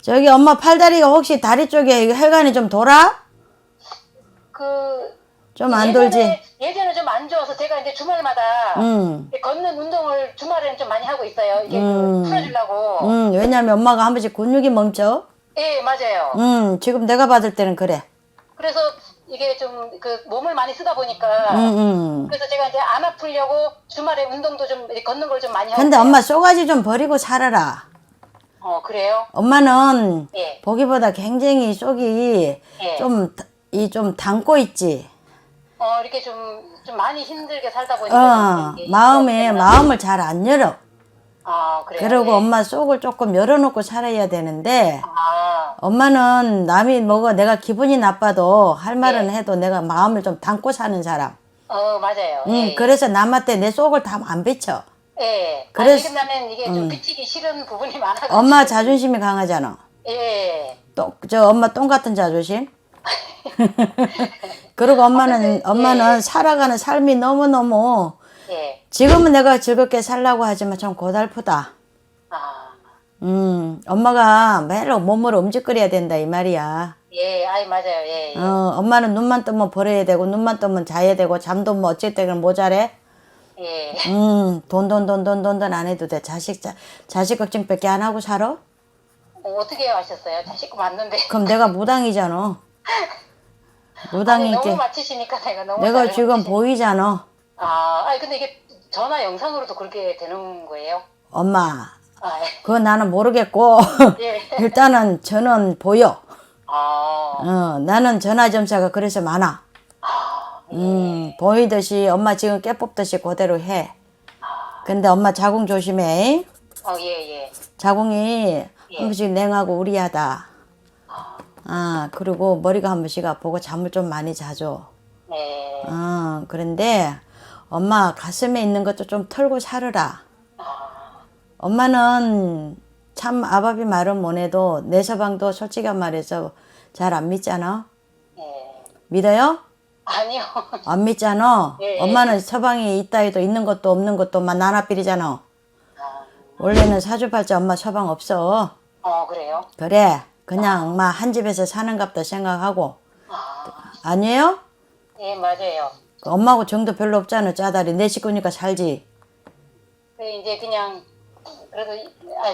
저기 엄마 팔다리가 혹시 다리 쪽에 혈관이 좀 돌아? 좀 안 돌지? 예전에 좀 안 좋아서 제가 이제 주말마다 걷는 운동을 주말에는 좀 많이 하고 있어요. 이게 풀어주려고. 왜냐면 엄마가 한 번씩 근육이 멈춰. 예, 맞아요. 지금 내가 받을 때는 그래. 그래서 이게 좀 몸을 많이 쓰다 보니까 그래서 제가 이제 안 아프려고 주말에 운동도 좀 걷는 걸 좀 많이 하고. 근데 엄마 쏘가지 좀 버리고 살아라. 그래요? 엄마는 예. 보기보다 굉장히 속이 예. 좀 담고 있지. 이렇게 좀 많이 힘들게 살다 보니까 마음을 잘 안 열어. 그래요? 그리고 예. 엄마 속을 조금 열어놓고 살아야 되는데 아, 엄마는 남이 뭐가 내가 기분이 나빠도 할 말은 예. 해도 내가 마음을 좀 담고 사는 사람. 맞아요. 예. 그래서 남한테 내 속을 다 안 비쳐. 예. 그래서- 지금 나면 이게 좀 비치기 싫은 부분이 많아가지고. 엄마 자존심이 강하잖아. 예. 엄마 똥 같은 자존심. 그리고 엄마는 살아가는 삶이 너무너무 예. 지금은 내가 즐겁게 살라고 하지만 좀 고달프다. 아, 엄마가 매일 몸을 움직거려야 된다 이 말이야. 예. 맞아요. 예. 예. 엄마는 눈만 뜨면 벌어야 되고 눈만 뜨면 자야 되고 잠도 뭐 어쩔 때는 모자래. 예. 돈 안 해도 돼. 자식 걱정밖에 안 하고 살아? 어떻게 하셨어요? 자식 맞는데. 그럼 내가 무당이잖아. 무당이게. 너무 맞히시니까 내가 내가 잘 지금 맞히시니까. 보이잖아. 근데 이게 전화 영상으로도 그렇게 되는 거예요? 엄마, 예. 그거 나는 모르겠고 예. 일단은 저는 보여. 아, 나는 전화 점사가 그래서 많아. 보이듯이 엄마 지금 깨 뽑듯이 그대로 해. 근데 엄마 자궁 조심해. 예, 예. 자궁이 한 번씩 냉하고 우리하다. 그리고 머리가 한 번씩 아프고 잠을 좀 많이 자줘. 네. 그런데 엄마 가슴에 있는 것도 좀 털고 살으라. 엄마는 참 아바비 말은 못해도 내 서방도 솔직히 말해서 잘 안 믿잖아. 예. 믿어요? 아니요. 안 믿잖아. 예. 엄마는 서방이 있다 해도 있는 것도 없는 것도 막 나나필이잖아. 원래는 사주팔자 엄마 서방 없어. 그래요? 그래. 그냥 막 한 집에서 사는갑다 생각하고. 아니에요? 예, 맞아요. 엄마하고 정도 별로 없잖아. 짜다리. 내 식구니까 살지. 이제 그냥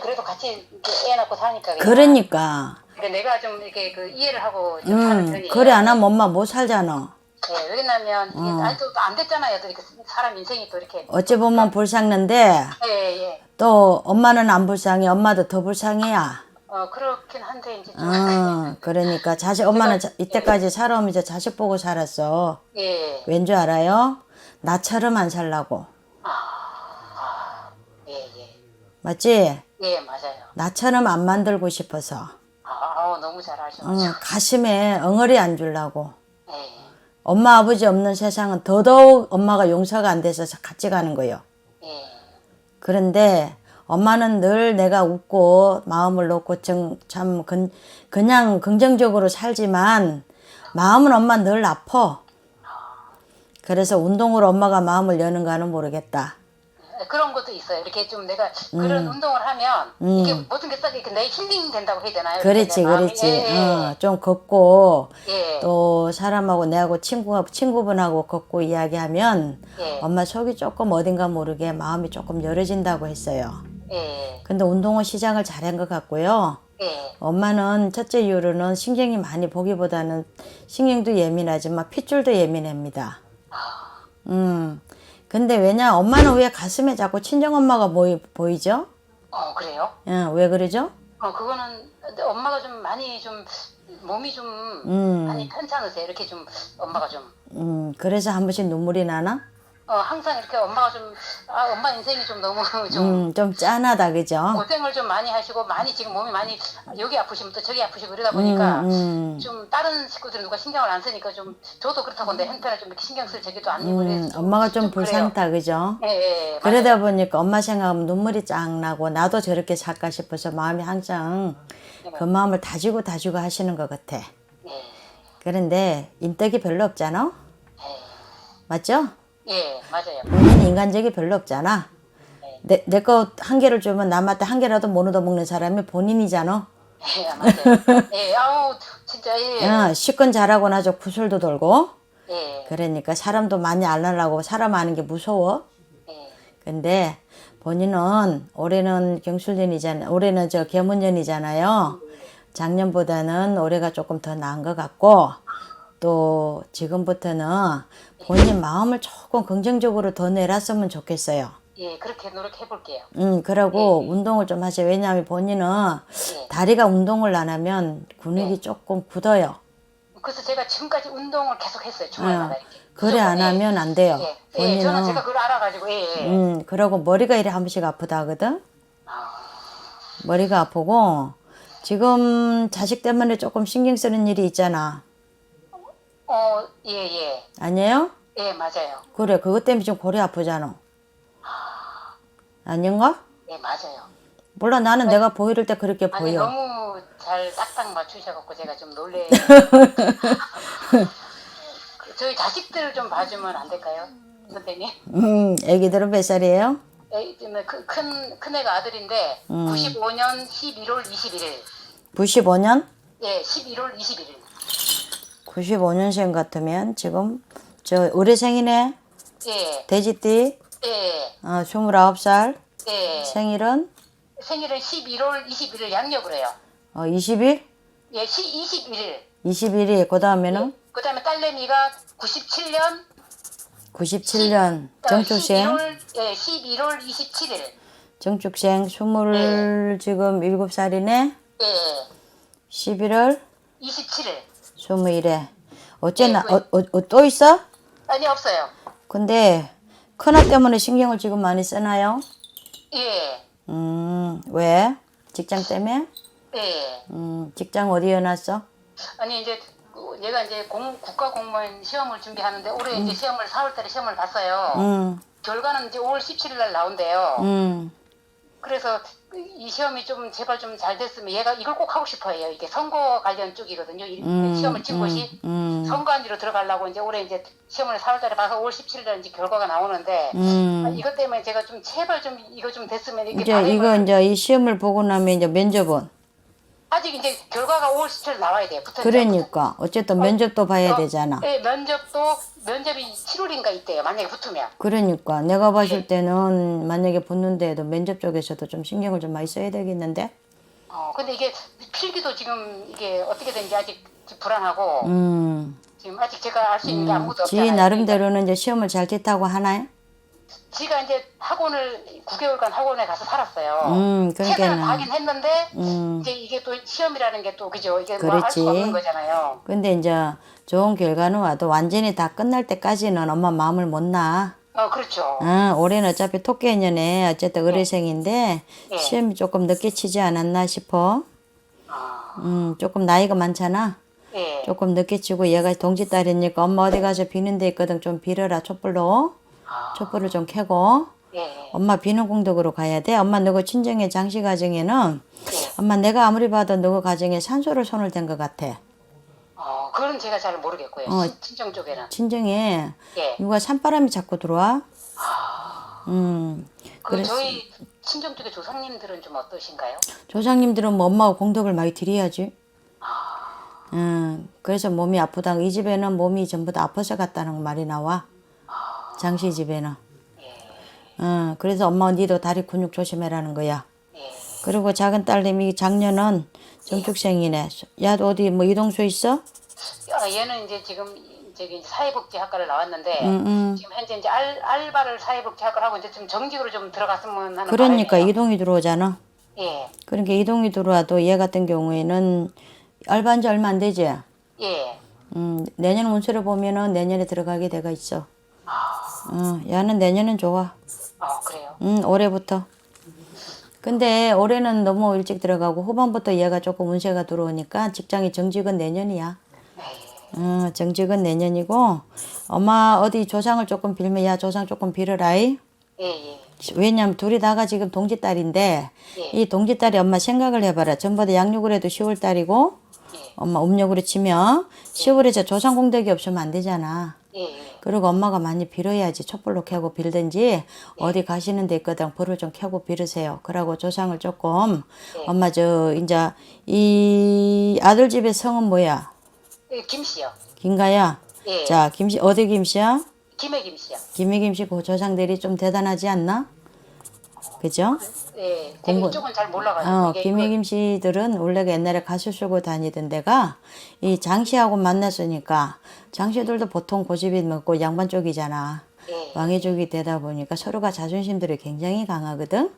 그래도 같이 이렇게 애 낳고 사니까 그냥. 그러니까. 근데 내가 좀 이렇게 이해를 하고 좀 사는 편이에요. 그래 안 하면 엄마 못 살잖아. 예, 왜냐면 이게 아직도 안 됐잖아요. 또 이렇게 사람 인생이 또 이렇게. 어찌 보면 불쌍한데 예, 예. 또 엄마는 안 불쌍해. 엄마도 더 불쌍해야. 그렇긴 한데 이제 좀. 그러니까 엄마는 이때까지 살아오면서 자식 보고 살았어. 예. 왠 줄 알아요? 나처럼 안 살라고. 예, 예. 맞지? 예, 맞아요. 나처럼 안 만들고 싶어서. 너무 잘 하셨어요. 가슴에 엉어리 안 주려고. 예. 엄마 아버지 없는 세상은 더더욱 엄마가 용서가 안 돼서 같이 가는 거예요. 예. 그런데 엄마는 늘 내가 웃고 마음을 놓고 그냥 긍정적으로 살지만 마음은 엄마 늘 아파. 그래서 운동으로 엄마가 마음을 여는가는 모르겠다. 그런 것도 있어요. 이렇게 좀 내가 그런 운동을 하면 이게 모든 게 싹 이렇게 내 힐링 된다고 해야 되나요? 그렇지, 내 마음이. 그렇지. 예, 좀 걷고 예. 또 사람하고 내하고 친구분하고 걷고 이야기하면 예. 엄마 속이 조금 어딘가 모르게 마음이 조금 열어진다고 했어요. 예. 근데 운동은 시작을 잘한 것 같고요. 예. 엄마는 첫째 이유로는 신경이 많이 보기보다는 신경도 예민하지만 핏줄도 예민합니다. 근데 왜냐 엄마는 왜 가슴에 자꾸 친정엄마가 보이죠? 그래요? 왜 그러죠? 그거는 엄마가 좀 많이 좀 몸이 좀 많이 편찮으세요. 이렇게 좀 엄마가 좀 그래서 한 번씩 눈물이 나나? 항상 이렇게 엄마가 좀 엄마 인생이 좀 너무 좀 짠하다 그죠? 고생을 좀 많이 하시고 많이 지금 몸이 많이 여기 아프시면 또 저기 아프시고 그러다 보니까 좀 다른 식구들은 누가 신경을 안 쓰니까 좀 저도 그렇다고 내 한편에 좀 이렇게 신경 쓸 적이도 아니고 그래서 엄마가 좀 그래요. 불쌍하다 그죠? 예, 예, 그러다 보니까 엄마 생각하면 눈물이 쫙 나고 나도 저렇게 살까 싶어서 마음이 항상 그 마음을 다지고 하시는 것 같아. 예, 그런데 인덕이 별로 없잖아? 맞죠? 예, 맞아요. 본인 인간적이 별로 없잖아. 내 거 한 개를 주면 남한테 한 개라도 못 얻어먹는 사람이 본인이잖아. 예, 맞아요. 예, 아우, 진짜, 예. 식권 잘하고 나서 구슬도 돌고. 예, 그러니까 사람도 많이 알라고 사람 아는 게 무서워. 예, 근데 본인은 올해는 경술년이잖아. 올해는 저 개문년이잖아요. 작년보다는 올해가 조금 더 나은 것 같고 또 지금부터는 본인 마음을 조금 긍정적으로 더 내놨으면 좋겠어요. 예, 그렇게 노력해 볼게요. 그러고 운동을 좀 하세요. 왜냐하면 본인은 예. 다리가 운동을 안 하면 근육이 조금 굳어요. 그래서 제가 지금까지 운동을 계속 했어요. 주말마다 이렇게. 그래 안 하면 안 돼요. 예, 예, 본인은 저는 제가 그걸 알아가지고, 예, 예. 그러고 머리가 이래 한 번씩 아프다 하거든. 아, 머리가 아프고 지금 자식 때문에 조금 신경 쓰는 일이 있잖아. 예, 예. 아니에요? 예, 맞아요. 그래 그것 때문에 지금 골이 아프잖아. 아닌가? 예, 맞아요. 몰라 나는 내가 보이를 때 그렇게 아니, 보여. 너무 잘 딱딱 맞추셔갖고 제가 좀 놀래. 저희 자식들 좀 봐주면 안 될까요? 선생님? 애기들은 몇 살이에요? 큰 애가 아들인데, 95년 11월 21일. 95년? 예, 11월 21일. 95년생 같으면 지금 저 의뢰생이네. 예, 돼지띠. 예, 29살. 예. 생일은 생일은 11월 21일 양력으로 해요. 20일? 예, 21일. 21일. 그 다음에는 그 다음에 딸내미가 97년 97년 정축생. 11월 27일. 정축생 20 지금 7살이네. 예, 11월 27일. 21에. 어째나 예, 또 있어? 아니, 없어요. 근데 큰아 때문에 신경을 지금 많이 쓰나요? 예, 왜? 직장 때문에? 예. 직장 어디에 놨어? 아니, 이제, 얘가 이제 국가 공무원 시험을 준비하는데, 올해 이제 시험을 4월달에 시험을 봤어요. 결과는 이제 5월 17일 날 나온대요. 그래서 이 시험이 좀 제발 좀 잘 됐으면 얘가 이걸 꼭 하고 싶어요. 이게 선거 관련 쪽이거든요. 시험을 친 곳이 선거안지로 들어가려고 이제 올해 이제 시험을 4월달에 봐서 5월 17일에 이제 결과가 나오는데 이것 때문에 제가 좀 제발 좀 이거 좀 됐으면 이게 이제 이거 이제 이 시험을 보고 나면 이제 면접은 아직 이제 결과가 5월 17일 나와야 돼요. 그러니까 어쨌든 면접도 봐야 되잖아. 네, 면접이 7월인가 있대요. 만약에 붙으면. 그러니까 내가 봤을 때는 만약에 붙는데도 면접 쪽에서도 좀 신경을 좀 많이 써야 되겠는데. 근데 이게 필기도 지금 이게 어떻게 되는지 아직 불안하고 지금 아직 제가 알 수 있는 게 아무것도 지 없잖아요. 나름대로는 이제 시험을 잘 됐다고 하나요? 지가 이제 학원을 9개월간 학원에 가서 살았어요. 그러니까는. 최선을 다하긴 했는데 이제 이게 또 시험이라는 게 또 그죠? 이게 뭐 알 수가 없는 거잖아요. 근데 이제 좋은 결과는 와도 완전히 다 끝날 때까지는 엄마 마음을 못 놔. 그렇죠. 올해는 어차피 토끼년에 어쨌든 의뢰생인데 네. 시험이 조금 늦게 치지 않았나 싶어. 조금 나이가 많잖아. 예. 조금 늦게 치고 얘가 동지딸이니까 엄마 어디 가서 비는 데 있거든 좀 빌어라 촛불로. 촛불을 좀 켜고. 예. 엄마 비는 공덕으로 가야 돼. 엄마 너그 친정의 장씨 가정에는 엄마 내가 아무리 봐도 너그 가정에 산소를 손을 댄 것 같아. 그건 제가 잘 모르겠고요. 친정 쪽에는. 친정에 예. 누가 산바람이 자꾸 들어와. 그럼 저희 친정 쪽의 조상님들은 좀 어떠신가요? 조상님들은 뭐 엄마가 공덕을 많이 드려야지. 그래서 몸이 아프다. 이 집에는 몸이 전부 다 아파서 갔다는 말이 나와. 장씨 집에는. 그래서 엄마 니도 다리 근육 조심해라는 거야. 예. 그리고 작은 딸내미 작년은 정축생이네. 야도 어디 뭐 이동수 있어? 얘는 이제 지금 저기 사회복지학과를 나왔는데 지금 현재 이제 알바를 사회복지학과를 하고 이제 좀 정직으로 좀 들어갔으면 하는 그러니까 바람이에요. 이동이 들어오잖아. 예. 그러니까 이동이 들어와도 얘 같은 경우에는 알바한 지 얼마 안 되지? 예. 내년 운세를 보면은 내년에 들어가게 돼가 있어. 야는 내년은 좋아. 그래요. 올해부터. 근데 올해는 너무 일찍 들어가고 후반부터 얘가 조금 운세가 들어오니까 직장이 정직은 내년이야. 정직은 내년이고 엄마 어디 조상을 조금 빌면 야 조상 조금 빌어라이. 예. 왜냐면 둘이 다가 지금 동지딸인데 예. 이 동지딸이 엄마 생각을 해봐라. 전부 다 양력을 해도 10월달이고 예. 엄마 음력으로 치면 10월에 조상 공덕이 없으면 안 되잖아. 예. 그리고 엄마가 많이 빌어야지. 촛불로 켜고 빌든지 어디 가시는 데 있거든 불을 좀 켜고 빌으세요. 그러고 조상을 조금 엄마 저 이제 이 아들 집의 성은 뭐야? 예, 김씨요. 김가야. 예. 자, 김씨 어디 김씨야? 김해 김씨요. 김해 김씨 그 조상들이 좀 대단하지 않나? 그죠? 예. 제가 공부- 이쪽은 잘 몰라가지고 이게 김해 김씨들은 원래 옛날에 가수 쓰고 다니던 데가 이 장씨하고 만났으니까 장씨들도 보통 고집이 먹고 양반 쪽이잖아. 예. 왕의 쪽이 되다 보니까 서로가 자존심들이 굉장히 강하거든.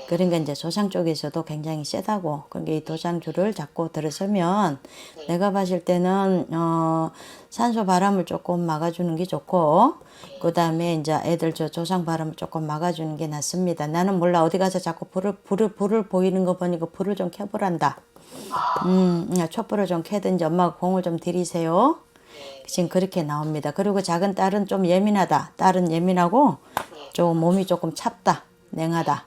그러니까 이제 조상 쪽에서도 굉장히 세다고. 그러니까 이 도장줄을 잡고 들어서면 내가 봤을 때는 산소 바람을 조금 막아주는 게 좋고 그 다음에 이제 애들 저 조상 바람을 조금 막아주는 게 낫습니다. 나는 몰라 어디 가서 자꾸 불을 보이는 거 보니까 불을 좀 켜보란다. 촛불을 좀 켜든지 엄마가 공을 좀 들이세요. 지금 그렇게 나옵니다. 그리고 작은 딸은 좀 예민하다. 딸은 예민하고 좀 몸이 조금 찹다. 냉하다.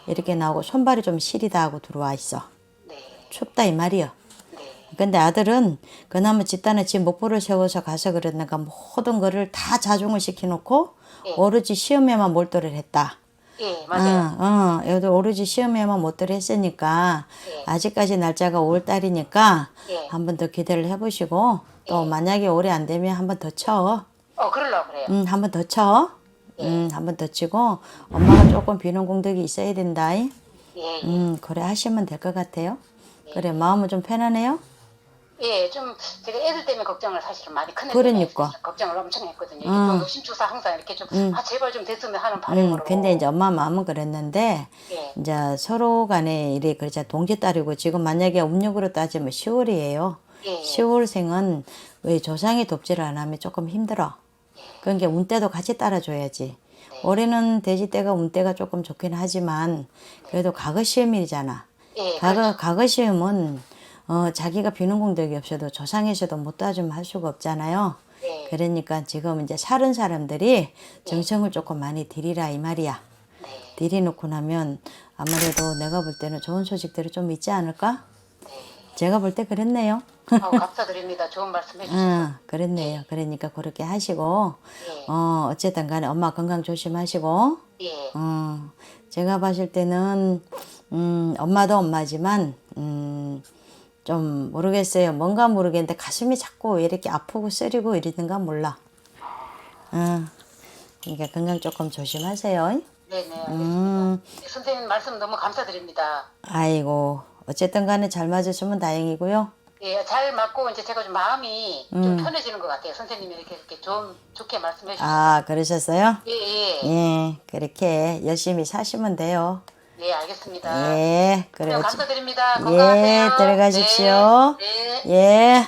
이렇게 나오고 손발이 좀 시리다 하고 들어와 있어. 네. 춥다 이 말이요. 네. 근데 아들은 그나마 집단에 지 목표를 세워서 가서 그랬는가 모든 거를 다 자중을 시켜놓고 오로지 시험에만 몰두를 했다. 예, 맞아요. 애들 오로지 시험에만 몰두를 했으니까 아직까지 날짜가 5월달이니까 예. 한 번 더 기대를 해보시고 또 만약에 올해 안 되면 한 번 더 쳐. 그러려고 그래요. 한 번 더 쳐. 한 번 더 치고 엄마가 조금 비는 공덕이 있어야 된다. 예. 그래 하시면 될 것 같아요. 그래 마음은 좀 편하네요. 예, 좀 제가 애들 때문에 걱정을 사실은 많이 큰 애들 그러니까. 때문에 걱정을 엄청 했거든요. 이게 좀 노심초사 항상 이렇게 좀 제발 좀 됐으면 하는 바람으로. 근데 이제 엄마 마음은 그랬는데 예. 이제 서로 간에 이래 그렇죠 동짓딸이고 지금 만약에 음력으로 따지면 10월이에요. 예. 10월생은 왜 조상이 돕지를 안 하면 조금 힘들어. 그러니까 운때도 같이 따라줘야지. 올해는 돼지때가 운때가 조금 좋긴 하지만 그래도 과거시험이잖아. 예, 과거시험은 자기가 비는 공덕이 없어도 조상에서도 못 도와주면 할 수가 없잖아요. 네. 그러니까 지금 이제 살은 사람들이 정성을 조금 많이 들이라 이 말이야. 들이놓고 나면 아무래도 내가 볼 때는 좋은 소식들이 좀 있지 않을까? 제가 볼 때 그랬네요. 감사드립니다. 좋은 말씀 해주셔서. 그랬네요. 그러니까 그렇게 하시고 예. 어쨌든 간에 엄마 건강 조심하시고 예. 제가 봤을 때는 엄마도 엄마지만 좀 모르겠어요. 뭔가 모르겠는데 가슴이 자꾸 왜 이렇게 아프고 쓰리고 이러는가 몰라. 그러니까 건강 조금 조심하세요. 네네, 알겠습니다. 선생님 말씀 너무 감사드립니다. 아이고 어쨌든 간에 잘 맞으시면 다행이고요. 예, 잘 맞고 이제 제가 좀 마음이 좀 편해지는 것 같아요. 선생님이 이렇게 좀 좋게 말씀해 주셔서. 그러셨어요? 예, 예. 예, 그렇게 열심히 사시면 돼요. 예, 알겠습니다. 예, 그래. 감사드립니다. 예, 건강하세요. 들어가십시오. 네. 네. 예.